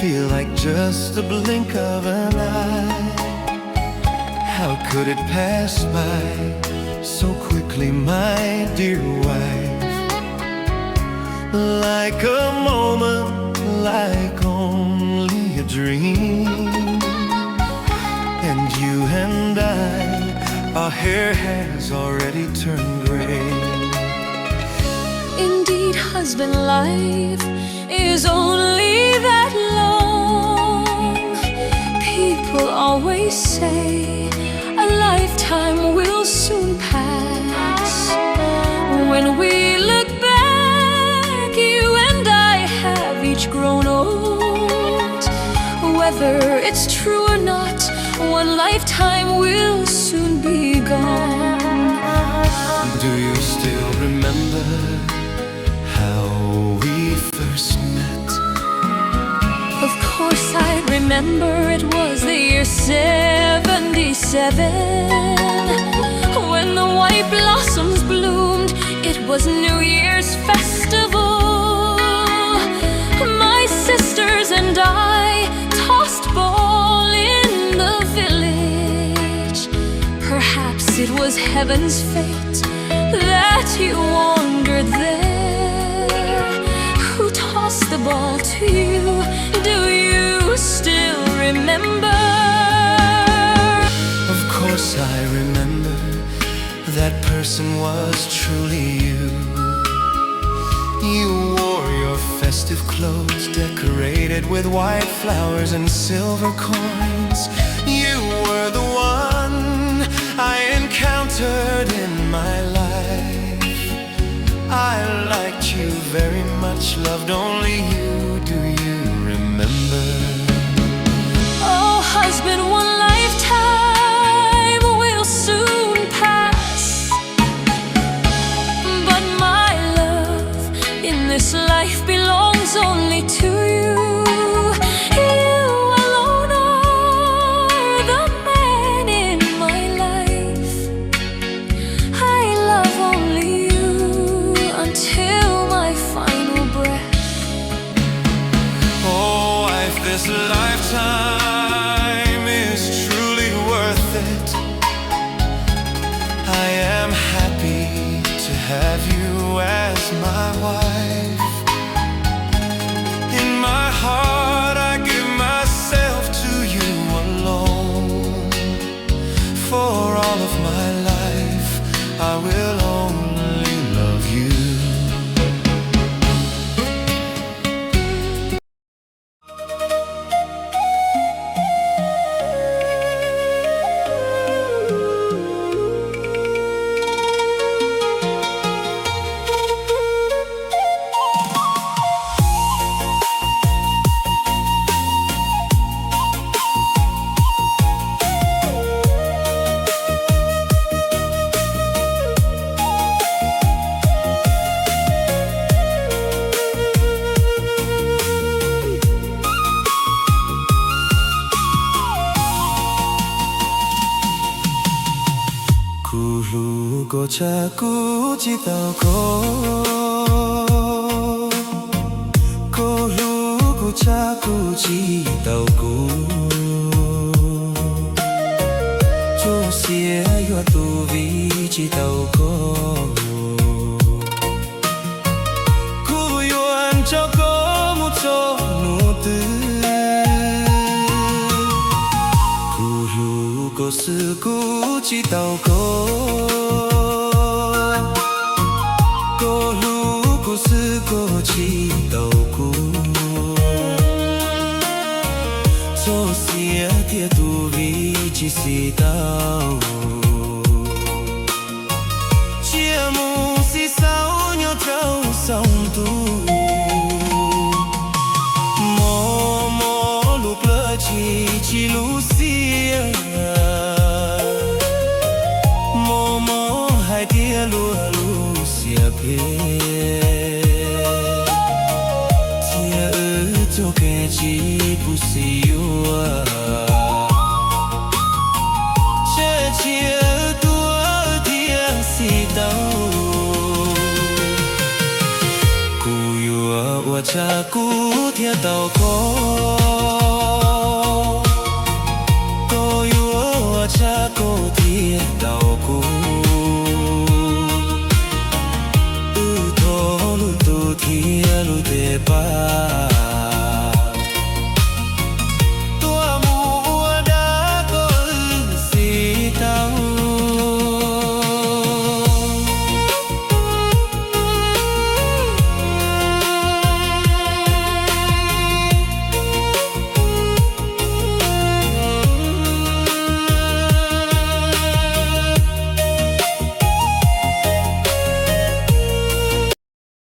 feel like just a blink of an eye. How could it pass by so quickly, my dear wife? Like a moment, like only a dream. And you and I, our hair has already turned gray. Indeed, husband life is only that long. People always say a lifetime will soon pass. When we look back, you and I have each grown old. Whether it's true or not, one lifetime will soon be gone. Do you still remember how we first met? Of course I remember, it was the year 77. When the white blossoms bloomed, it was New Year's festival. My sisters and I tossed ball in the village. Perhaps it was heaven's fate that you wandered there. Who tossed the ball to you? Do you still remember? Of course I remember. That person was truly you. You wore your festive clothes decorated with white flowers and silver coins. You were the one I encountered in my life. I liked you very much, loved only you. Do you remember? Oh, husband, one lifetime will soon pass. But my love in this life belongs only to you. You alone are the man in my life. I love only you until my final breath. Oh, wife, this lifetime is truly worth it. I am happy to have you as my wife. In my heart I give myself to you alone. For all of my life I will only love you. Gochaku chitau ko, kolu gochaku chitau ko. Chosia yo tu vi chitau ko. Kuyuan choko mucho nutu. Kulu gosuku chitau ko. Si tao chia mu si sao nhau trâu sông tu mò mò lục lơ chi Lucia mò mò hai tia lúa Lucia pe tia cho ke chi pusiu 我家古铁道过，都有我家古铁道过，路头路都铁路的吧。